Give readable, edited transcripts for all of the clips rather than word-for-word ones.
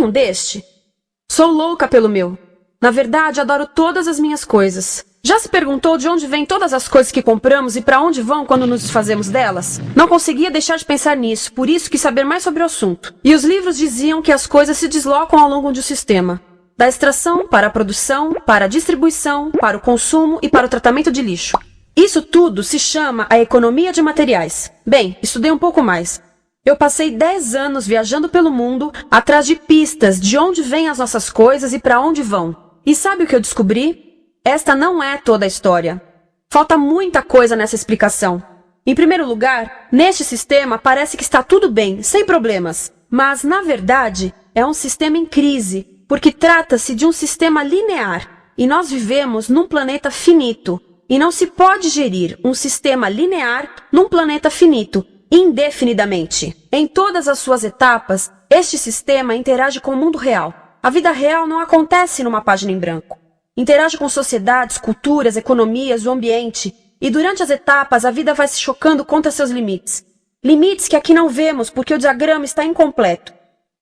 Tem um deste? Sou louca pelo meu. Na verdade, adoro todas as minhas coisas. Já se perguntou de onde vêm todas as coisas que compramos e para onde vão quando nos desfazemos delas? Não conseguia deixar de pensar nisso, por isso quis saber mais sobre o assunto. E os livros diziam que as coisas se deslocam ao longo de um sistema. Da extração, para a produção, para a distribuição, para o consumo e para o tratamento de lixo. Isso tudo se chama a economia de materiais. Bem, estudei um pouco mais. Eu passei 10 anos viajando pelo mundo, atrás de pistas de onde vêm as nossas coisas e para onde vão. E sabe o que eu descobri? Esta não é toda a história. Falta muita coisa nessa explicação. Em primeiro lugar, neste sistema parece que está tudo bem, sem problemas. Mas, na verdade, é um sistema em crise, porque trata-se de um sistema linear. E nós vivemos num planeta finito. E não se pode gerir um sistema linear num planeta finito, indefinidamente. Em todas as suas etapas, este sistema interage com o mundo real. A vida real não acontece numa página em branco. Interage com sociedades, culturas, economias, o ambiente. E durante as etapas, a vida vai se chocando contra seus limites. Limites que aqui não vemos porque o diagrama está incompleto.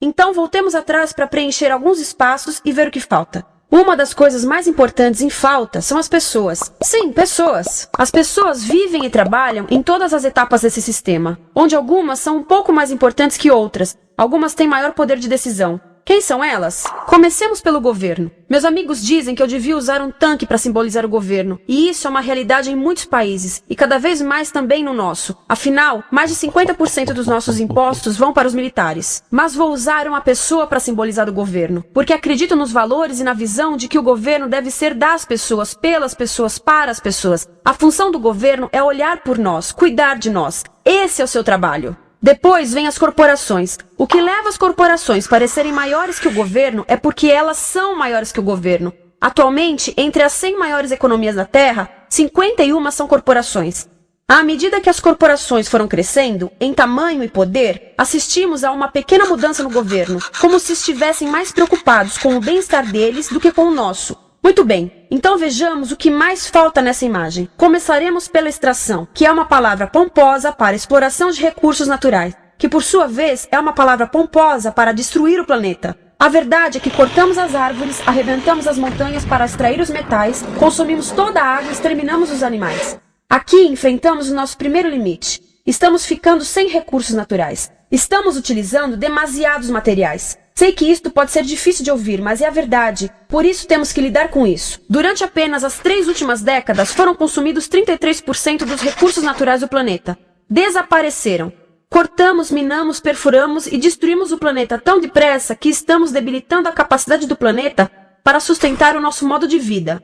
Então, voltemos atrás para preencher alguns espaços e ver o que falta. Uma das coisas mais importantes em falta são as pessoas. Sim, pessoas. As pessoas vivem e trabalham em todas as etapas desse sistema, onde algumas são um pouco mais importantes que outras. Algumas têm maior poder de decisão. Quem são elas? Comecemos pelo governo. Meus amigos dizem que eu devia usar um tanque para simbolizar o governo. E isso é uma realidade em muitos países, e cada vez mais também no nosso. Afinal, mais de 50% dos nossos impostos vão para os militares. Mas vou usar uma pessoa para simbolizar o governo, porque acredito nos valores e na visão de que o governo deve ser das pessoas, pelas pessoas, para as pessoas. A função do governo é olhar por nós, cuidar de nós. Esse é o seu trabalho. Depois vem as corporações. O que leva as corporações a parecerem maiores que o governo é porque elas são maiores que o governo. Atualmente, entre as 100 maiores economias da Terra, 51 são corporações. À medida que as corporações foram crescendo, em tamanho e poder, assistimos a uma pequena mudança no governo, como se estivessem mais preocupados com o bem-estar deles do que com o nosso. Muito bem, então vejamos o que mais falta nessa imagem. Começaremos pela extração, que é uma palavra pomposa para exploração de recursos naturais, que por sua vez é uma palavra pomposa para destruir o planeta. A verdade é que cortamos as árvores, arrebentamos as montanhas para extrair os metais, consumimos toda a água e exterminamos os animais. Aqui enfrentamos o nosso primeiro limite. Estamos ficando sem recursos naturais. Estamos utilizando demasiados materiais. Sei que isto pode ser difícil de ouvir, mas é a verdade. Por isso temos que lidar com isso. Durante apenas as 3 últimas décadas, foram consumidos 33% dos recursos naturais do planeta. Desapareceram. Cortamos, minamos, perfuramos e destruímos o planeta tão depressa que estamos debilitando a capacidade do planeta para sustentar o nosso modo de vida.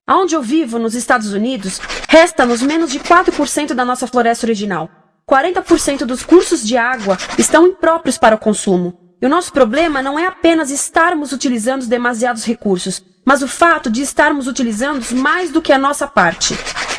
Aonde eu vivo, nos Estados Unidos, resta-nos menos de 4% da nossa floresta original. 40% dos cursos de água estão impróprios para o consumo. E o nosso problema não é apenas estarmos utilizando demasiados recursos, mas o fato de estarmos utilizando mais do que a nossa parte.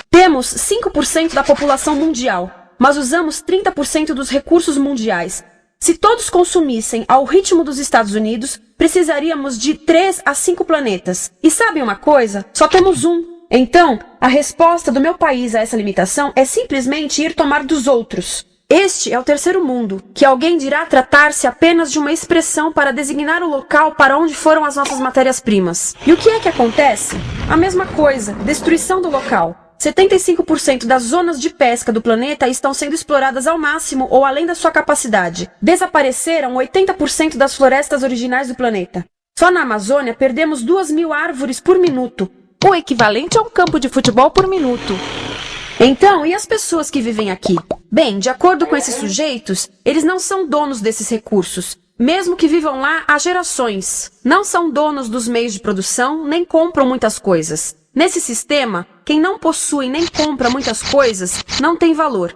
Temos 5% da população mundial, mas usamos 30% dos recursos mundiais. Se todos consumissem ao ritmo dos Estados Unidos, precisaríamos de 3 a 5 planetas. E sabem uma coisa? Só temos um. Então, a resposta do meu país a essa limitação é simplesmente ir tomar dos outros. Este é o terceiro mundo, que alguém dirá tratar-se apenas de uma expressão para designar o local para onde foram as nossas matérias-primas. E o que é que acontece? A mesma coisa, destruição do local. 75% das zonas de pesca do planeta estão sendo exploradas ao máximo ou além da sua capacidade. Desapareceram 80% das florestas originais do planeta. Só na Amazônia perdemos 2.000 árvores por minuto, o equivalente a um campo de futebol por minuto. Então, e as pessoas que vivem aqui? Bem, de acordo com esses sujeitos, eles não são donos desses recursos, mesmo que vivam lá há gerações. Não são donos dos meios de produção, nem compram muitas coisas. Nesse sistema, quem não possui nem compra muitas coisas não tem valor.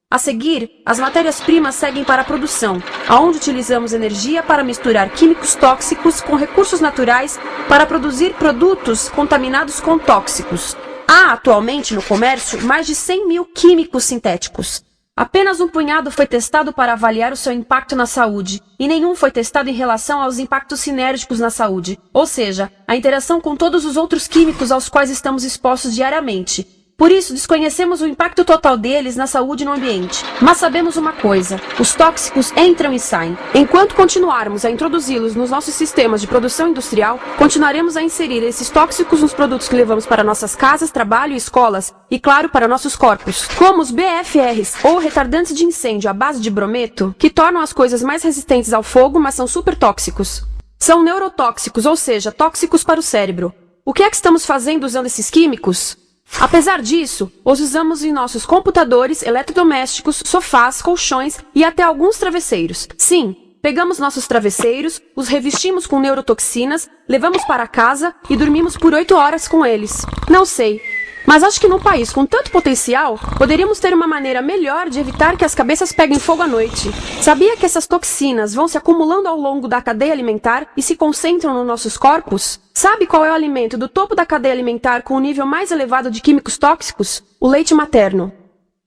A seguir, as matérias-primas seguem para a produção, aonde utilizamos energia para misturar químicos tóxicos com recursos naturais para produzir produtos contaminados com tóxicos. Há atualmente no comércio mais de 100.000 químicos sintéticos. Apenas um punhado foi testado para avaliar o seu impacto na saúde, e nenhum foi testado em relação aos impactos sinérgicos na saúde, ou seja, a interação com todos os outros químicos aos quais estamos expostos diariamente. Por isso, desconhecemos o impacto total deles na saúde e no ambiente. Mas sabemos uma coisa: os tóxicos entram e saem. Enquanto continuarmos a introduzi-los nos nossos sistemas de produção industrial, continuaremos a inserir esses tóxicos nos produtos que levamos para nossas casas, trabalho e escolas, e claro, para nossos corpos. Como os BFRs, ou retardantes de incêndio à base de brometo, que tornam as coisas mais resistentes ao fogo, mas são super tóxicos. São neurotóxicos, ou seja, tóxicos para o cérebro. O que é que estamos fazendo usando esses químicos? Apesar disso, os usamos em nossos computadores, eletrodomésticos, sofás, colchões e até alguns travesseiros. Sim, pegamos nossos travesseiros, os revestimos com neurotoxinas, levamos para casa e dormimos por 8 horas com eles. Não sei, mas acho que num país com tanto potencial, poderíamos ter uma maneira melhor de evitar que as cabeças peguem fogo à noite. Sabia que essas toxinas vão se acumulando ao longo da cadeia alimentar e se concentram nos nossos corpos? Sabe qual é o alimento do topo da cadeia alimentar com o nível mais elevado de químicos tóxicos? O leite materno.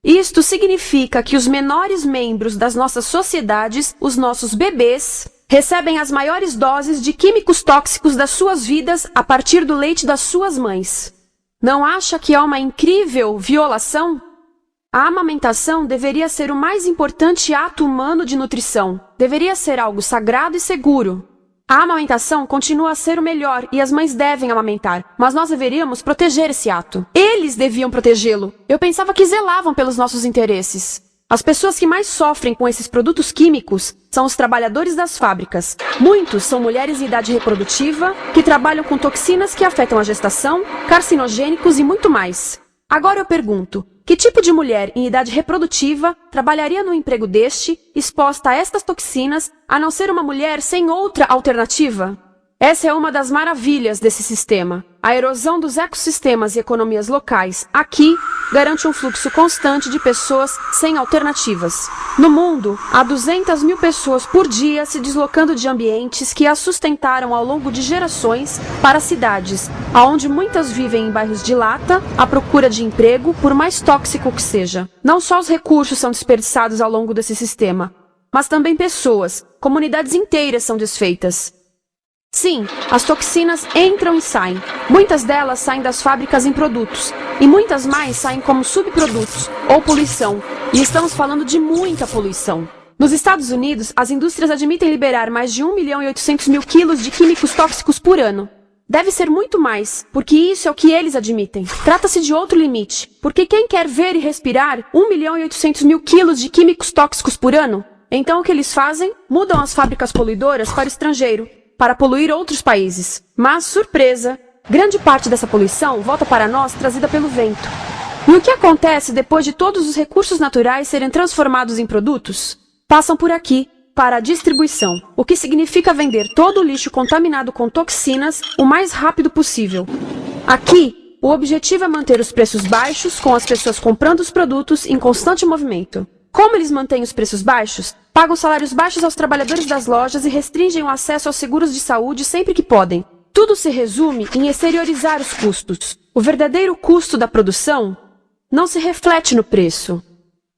Isto significa que os menores membros das nossas sociedades, os nossos bebês, recebem as maiores doses de químicos tóxicos das suas vidas a partir do leite das suas mães. Não acha que é uma incrível violação? A amamentação deveria ser o mais importante ato humano de nutrição. Deveria ser algo sagrado e seguro. A amamentação continua a ser o melhor e as mães devem amamentar, mas nós deveríamos proteger esse ato. Eles deviam protegê-lo. Eu pensava que zelavam pelos nossos interesses. As pessoas que mais sofrem com esses produtos químicos são os trabalhadores das fábricas. Muitos são mulheres em idade reprodutiva, que trabalham com toxinas que afetam a gestação, carcinogênicos e muito mais. Agora eu pergunto, que tipo de mulher em idade reprodutiva trabalharia no emprego deste, exposta a estas toxinas, a não ser uma mulher sem outra alternativa? Essa é uma das maravilhas desse sistema. A erosão dos ecossistemas e economias locais, aqui, garante um fluxo constante de pessoas sem alternativas. No mundo, há 200 mil pessoas por dia se deslocando de ambientes que as sustentaram ao longo de gerações para cidades, onde muitas vivem em bairros de lata, à procura de emprego, por mais tóxico que seja. Não só os recursos são desperdiçados ao longo desse sistema, mas também pessoas, comunidades inteiras são desfeitas. Sim, as toxinas entram e saem. Muitas delas saem das fábricas em produtos, e muitas mais saem como subprodutos, ou poluição. E estamos falando de muita poluição. Nos Estados Unidos, as indústrias admitem liberar mais de 1.800.000 quilos de químicos tóxicos por ano. Deve ser muito mais, porque isso é o que eles admitem. Trata-se de outro limite, porque quem quer ver e respirar 1.800.000 quilos de químicos tóxicos por ano? Então o que eles fazem? Mudam as fábricas poluidoras para o estrangeiro, para poluir outros países. Mas, surpresa, grande parte dessa poluição volta para nós trazida pelo vento. E o que acontece depois de todos os recursos naturais serem transformados em produtos? Passam por aqui, para a distribuição, o que significa vender todo o lixo contaminado com toxinas o mais rápido possível. Aqui, o objetivo é manter os preços baixos, com as pessoas comprando os produtos em constante movimento. Como eles mantêm os preços baixos? Pagam salários baixos aos trabalhadores das lojas e restringem o acesso aos seguros de saúde sempre que podem. Tudo se resume em exteriorizar os custos. O verdadeiro custo da produção não se reflete no preço.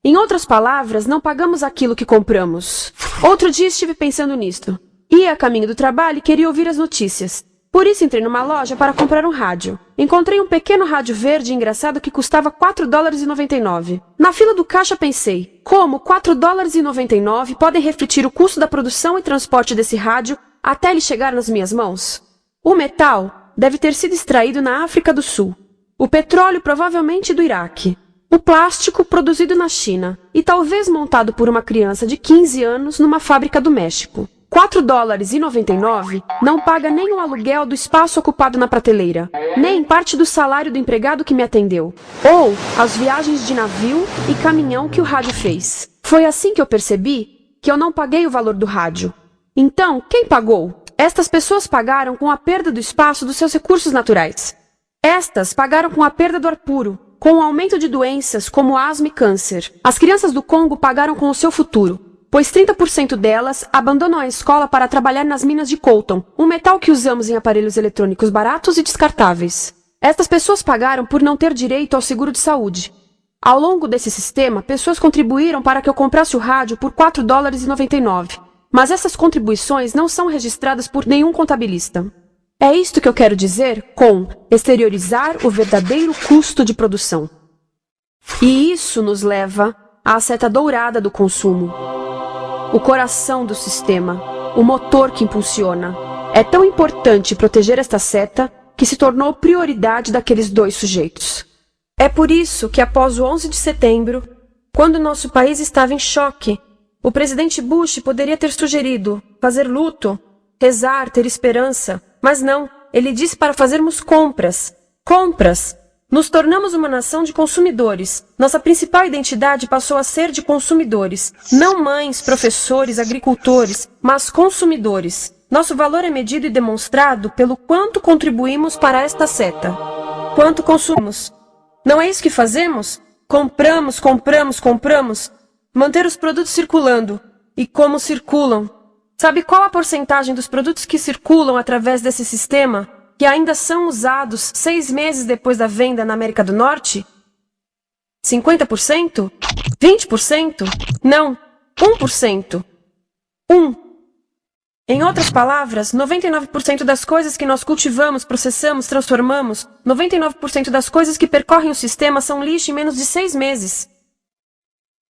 Em outras palavras, não pagamos aquilo que compramos. Outro dia estive pensando nisto. Ia a caminho do trabalho e queria ouvir as notícias. Por isso entrei numa loja para comprar um rádio. Encontrei um pequeno rádio verde engraçado que custava $4,99. Na fila do caixa pensei, como $4,99 podem refletir o custo da produção e transporte desse rádio até ele chegar nas minhas mãos? O metal deve ter sido extraído na África do Sul. O petróleo provavelmente do Iraque. O plástico produzido na China e talvez montado por uma criança de 15 anos numa fábrica do México. $4,99 não paga nem o aluguel do espaço ocupado na prateleira, nem parte do salário do empregado que me atendeu, ou as viagens de navio e caminhão que o rádio fez. Foi assim que eu percebi que eu não paguei o valor do rádio. Então, quem pagou? Estas pessoas pagaram com a perda do espaço dos seus recursos naturais. Estas pagaram com a perda do ar puro, com o aumento de doenças como asma e câncer. As crianças do Congo pagaram com o seu futuro, pois 30% delas abandonam a escola para trabalhar nas minas de coltan, um metal que usamos em aparelhos eletrônicos baratos e descartáveis. Estas pessoas pagaram por não ter direito ao seguro de saúde. Ao longo desse sistema, pessoas contribuíram para que eu comprasse o rádio por $4,99, mas essas contribuições não são registradas por nenhum contabilista. É isto que eu quero dizer com exteriorizar o verdadeiro custo de produção. E isso nos leva à seta dourada do consumo. O coração do sistema, o motor que impulsiona. É tão importante proteger esta seta que se tornou prioridade daqueles dois sujeitos. É por isso que após o 11 de setembro, quando nosso país estava em choque, o presidente Bush poderia ter sugerido fazer luto, rezar, ter esperança, mas não, ele disse para fazermos compras. Compras! Nos tornamos uma nação de consumidores. Nossa principal identidade passou a ser de consumidores. Não mães, professores, agricultores, mas consumidores. Nosso valor é medido e demonstrado pelo quanto contribuímos para esta seta. Quanto consumimos. Não é isso que fazemos? Compramos, compramos, compramos. Manter os produtos circulando. E como circulam? Sabe qual a porcentagem dos produtos que circulam através desse sistema que ainda são usados 6 meses depois da venda na América do Norte? 50%? 20%? Não, 1%. 1. Em outras palavras, 99% das coisas que nós cultivamos, processamos, transformamos, 99% das coisas que percorrem o sistema são lixo em menos de 6 meses.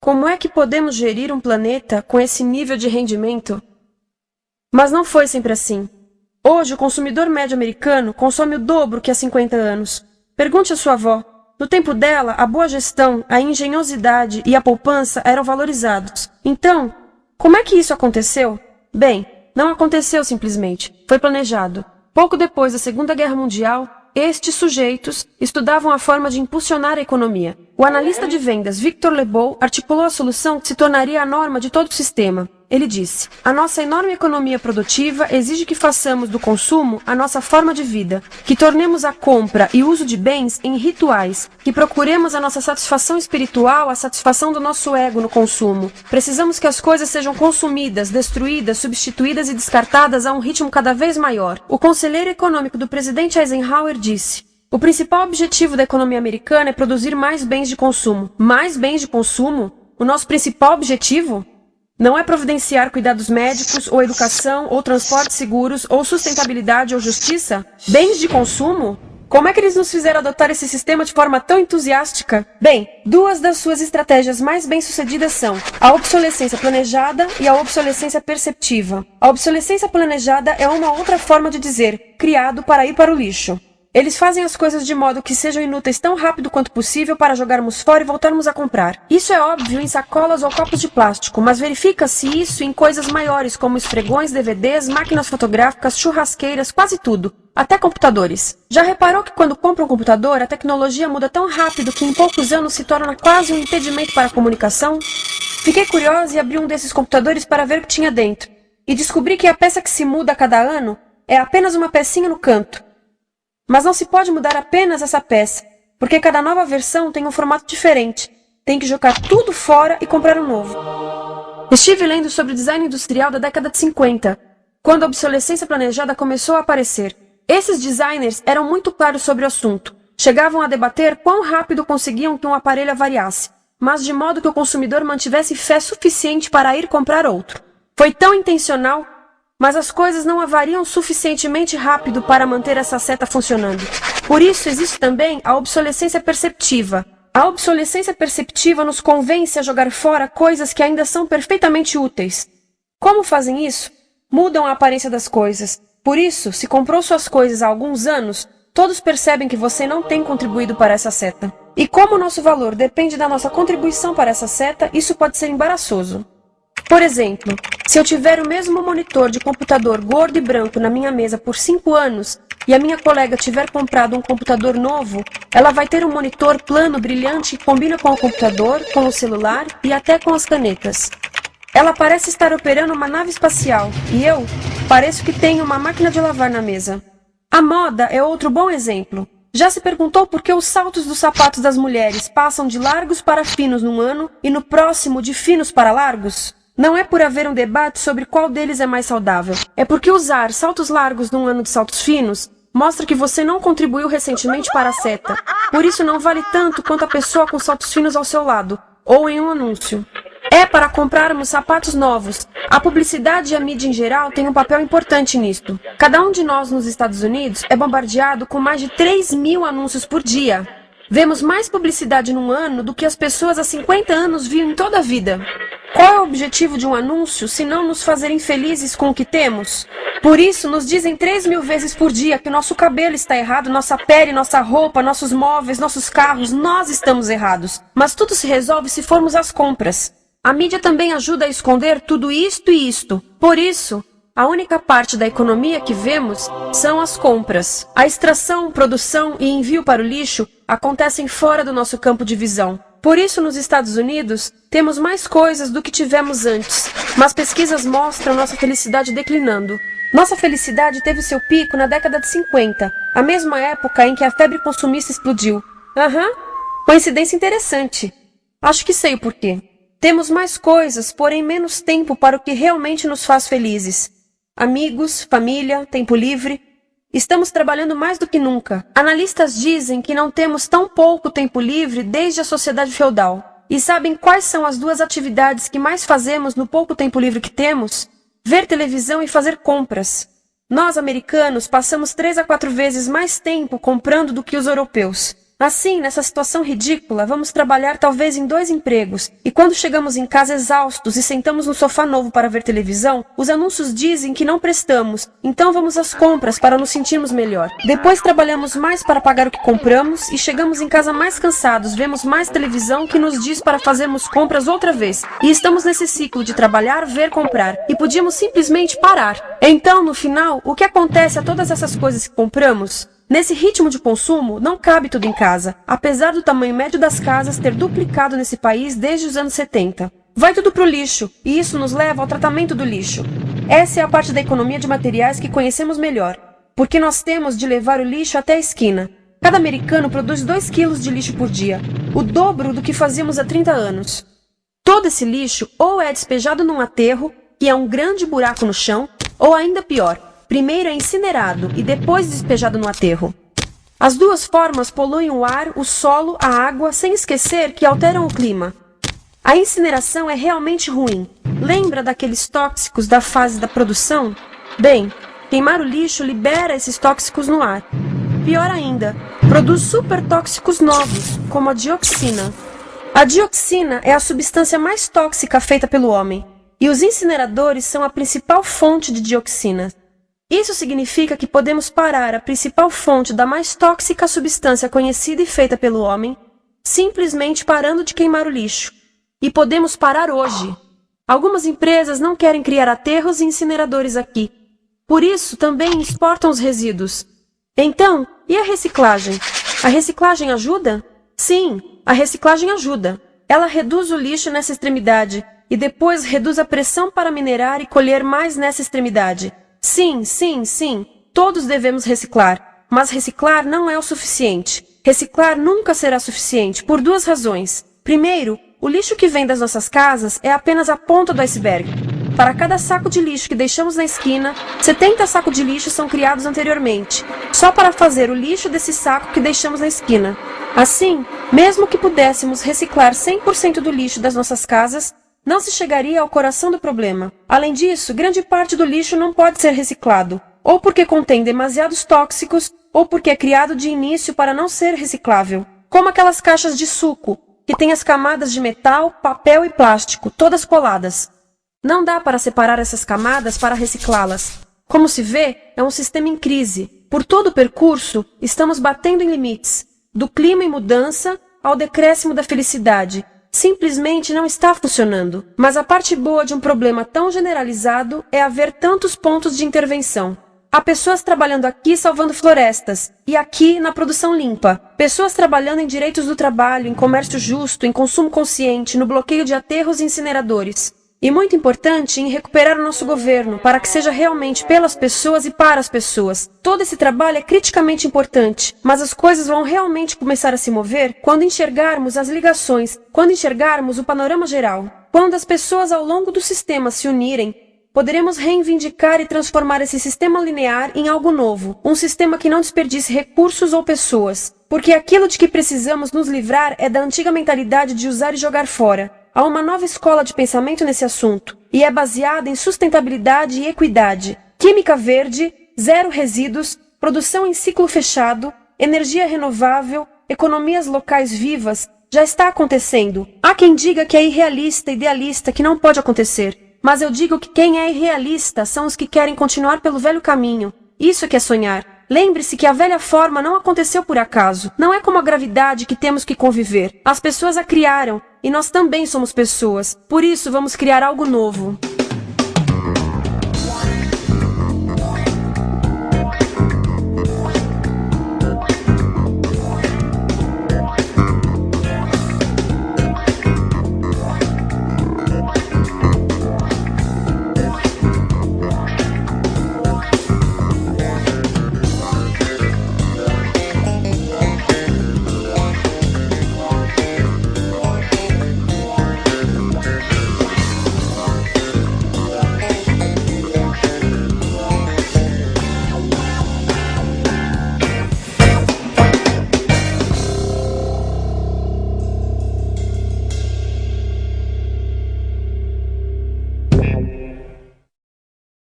Como é que podemos gerir um planeta com esse nível de rendimento? Mas não foi sempre assim. Hoje, o consumidor médio americano consome o dobro que há 50 anos. Pergunte à sua avó. No tempo dela, a boa gestão, a engenhosidade e a poupança eram valorizados. Então, como é que isso aconteceu? Bem, não aconteceu simplesmente. Foi planejado. Pouco depois da Segunda Guerra Mundial, estes sujeitos estudavam a forma de impulsionar a economia. O analista de vendas Victor Lebow articulou a solução que se tornaria a norma de todo o sistema. Ele disse: a nossa enorme economia produtiva exige que façamos do consumo a nossa forma de vida, que tornemos a compra e uso de bens em rituais, que procuremos a nossa satisfação espiritual, a satisfação do nosso ego no consumo. Precisamos que as coisas sejam consumidas, destruídas, substituídas e descartadas a um ritmo cada vez maior. O conselheiro econômico do presidente Eisenhower disse: o principal objetivo da economia americana é produzir mais bens de consumo. Mais bens de consumo? O nosso principal objetivo? Não é providenciar cuidados médicos, ou educação, ou transportes seguros, ou sustentabilidade, ou justiça? Bens de consumo? Como é que eles nos fizeram adotar esse sistema de forma tão entusiástica? Bem, 2 das suas estratégias mais bem-sucedidas são a obsolescência planejada e a obsolescência perceptiva. A obsolescência planejada é uma outra forma de dizer criado para ir para o lixo. Eles fazem as coisas de modo que sejam inúteis tão rápido quanto possível para jogarmos fora e voltarmos a comprar. Isso é óbvio em sacolas ou copos de plástico, mas verifica-se isso em coisas maiores como esfregões, DVDs, máquinas fotográficas, churrasqueiras, quase tudo. Até computadores. Já reparou que quando compra um computador, a tecnologia muda tão rápido que em poucos anos se torna quase um impedimento para a comunicação? Fiquei curiosa e abri um desses computadores para ver o que tinha dentro. E descobri que a peça que se muda a cada ano é apenas uma pecinha no canto. Mas não se pode mudar apenas essa peça, porque cada nova versão tem um formato diferente. Tem que jogar tudo fora e comprar um novo. Estive lendo sobre o design industrial da década de 50, quando a obsolescência planejada começou a aparecer. Esses designers eram muito claros sobre o assunto. Chegavam a debater quão rápido conseguiam que um aparelho avariasse, mas de modo que o consumidor mantivesse fé suficiente para ir comprar outro. Foi tão intencional, mas as coisas não avariam suficientemente rápido para manter essa seta funcionando. Por isso existe também a obsolescência perceptiva. A obsolescência perceptiva nos convence a jogar fora coisas que ainda são perfeitamente úteis. Como fazem isso? Mudam a aparência das coisas. Por isso, se comprou suas coisas há alguns anos, todos percebem que você não tem contribuído para essa seta. E como o nosso valor depende da nossa contribuição para essa seta, isso pode ser embaraçoso. Por exemplo, se eu tiver o mesmo monitor de computador gordo e branco na minha mesa por 5 anos e a minha colega tiver comprado um computador novo, ela vai ter um monitor plano, brilhante, que combina com o computador, com o celular e até com as canetas. Ela parece estar operando uma nave espacial e eu pareço que tenho uma máquina de lavar na mesa. A moda é outro bom exemplo. Já se perguntou por que os saltos dos sapatos das mulheres passam de largos para finos num ano e no próximo de finos para largos? Não é por haver um debate sobre qual deles é mais saudável. É porque usar saltos largos num ano de saltos finos mostra que você não contribuiu recentemente para a seta. Por isso não vale tanto quanto a pessoa com saltos finos ao seu lado, ou em um anúncio. É para comprarmos sapatos novos. A publicidade e a mídia em geral têm um papel importante nisto. Cada um de nós nos Estados Unidos é bombardeado com mais de 3.000 anúncios por dia. Vemos mais publicidade num ano do que as pessoas há 50 anos viam em toda a vida. Qual é o objetivo de um anúncio se não nos fazer infelizes com o que temos? Por isso, nos dizem 3.000 vezes por dia que nosso cabelo está errado, nossa pele, nossa roupa, nossos móveis, nossos carros, nós estamos errados. Mas tudo se resolve se formos às compras. A mídia também ajuda a esconder tudo isto e isto. Por isso, a única parte da economia que vemos são as compras. A extração, produção e envio para o lixo acontecem fora do nosso campo de visão. Por isso, nos Estados Unidos, temos mais coisas do que tivemos antes, mas pesquisas mostram nossa felicidade declinando. Nossa felicidade teve seu pico na década de 50, a mesma época em que a febre consumista explodiu. Coincidência interessante. Acho que sei o porquê. Temos mais coisas, porém menos tempo para o que realmente nos faz felizes. Amigos, família, tempo livre. Estamos trabalhando mais do que nunca. Analistas dizem que não temos tão pouco tempo livre desde a sociedade feudal. E sabem quais são as duas atividades que mais fazemos no pouco tempo livre que temos? Ver televisão e fazer compras. Nós, americanos, passamos 3 a 4 vezes mais tempo comprando do que os europeus. Assim, nessa situação ridícula, vamos trabalhar talvez em 2 empregos, e quando chegamos em casa exaustos e sentamos no sofá novo para ver televisão, os anúncios dizem que não prestamos, então vamos às compras para nos sentirmos melhor. Depois trabalhamos mais para pagar o que compramos e chegamos em casa mais cansados, vemos mais televisão que nos diz para fazermos compras outra vez. E estamos nesse ciclo de trabalhar, ver, comprar, e podíamos simplesmente parar. Então, no final, o que acontece a todas essas coisas que compramos? Nesse ritmo de consumo, não cabe tudo em casa, apesar do tamanho médio das casas ter duplicado nesse país desde os anos 70. Vai tudo pro lixo, e isso nos leva ao tratamento do lixo. Essa é a parte da economia de materiais que conhecemos melhor, porque nós temos de levar o lixo até a esquina. Cada americano produz 2 quilos de lixo por dia, o dobro do que fazíamos há 30 anos. Todo esse lixo ou é despejado num aterro, que é um grande buraco no chão, ou ainda pior, primeiro é incinerado e depois despejado no aterro. As duas formas poluem o ar, o solo, a água, sem esquecer que alteram o clima. A incineração é realmente ruim. Lembra daqueles tóxicos da fase da produção? Bem, queimar o lixo libera esses tóxicos no ar. Pior ainda, produz supertóxicos novos, como a dioxina. A dioxina é a substância mais tóxica feita pelo homem, e os incineradores são a principal fonte de dioxina. Isso significa que podemos parar a principal fonte da mais tóxica substância conhecida e feita pelo homem, simplesmente parando de queimar o lixo. E podemos parar hoje. Algumas empresas não querem criar aterros e incineradores aqui. Por isso, também exportam os resíduos. Então, e a reciclagem? A reciclagem ajuda? Sim, a reciclagem ajuda. Ela reduz o lixo nessa extremidade e depois reduz a pressão para minerar e colher mais nessa extremidade. Sim, todos devemos reciclar, mas reciclar não é o suficiente. Reciclar nunca será suficiente, por 2 razões. Primeiro, o lixo que vem das nossas casas é apenas a ponta do iceberg. Para cada saco de lixo que deixamos na esquina, 70 sacos de lixo são criados anteriormente, só para fazer o lixo desse saco que deixamos na esquina. Assim, mesmo que pudéssemos reciclar 100% do lixo das nossas casas, não se chegaria ao coração do problema. Além disso, grande parte do lixo não pode ser reciclado, ou porque contém demasiados tóxicos, ou porque é criado de início para não ser reciclável. Como aquelas caixas de suco, que têm as camadas de metal, papel e plástico, todas coladas. Não dá para separar essas camadas para reciclá-las. Como se vê, é um sistema em crise. Por todo o percurso, estamos batendo em limites, do clima em mudança ao decréscimo da felicidade. Simplesmente não está funcionando. Mas a parte boa de um problema tão generalizado é haver tantos pontos de intervenção. Há pessoas trabalhando aqui salvando florestas, e aqui na produção limpa. Pessoas trabalhando em direitos do trabalho, em comércio justo, em consumo consciente, no bloqueio de aterros e incineradores. E muito importante, em recuperar o nosso governo, para que seja realmente pelas pessoas e para as pessoas. Todo esse trabalho é criticamente importante, mas as coisas vão realmente começar a se mover quando enxergarmos as ligações, quando enxergarmos o panorama geral. Quando as pessoas ao longo do sistema se unirem, poderemos reivindicar e transformar esse sistema linear em algo novo, um sistema que não desperdice recursos ou pessoas, porque aquilo de que precisamos nos livrar é da antiga mentalidade de usar e jogar fora. Há uma nova escola de pensamento nesse assunto, e é baseada em sustentabilidade e equidade, química verde, zero resíduos, produção em ciclo fechado, energia renovável, economias locais vivas, já está acontecendo. Há quem diga que é irrealista, idealista, que não pode acontecer. Mas eu digo que quem é irrealista são os que querem continuar pelo velho caminho. Isso é que é sonhar. Lembre-se que a velha forma não aconteceu por acaso. Não é como a gravidade que temos que conviver. As pessoas a criaram, e nós também somos pessoas. Por isso vamos criar algo novo.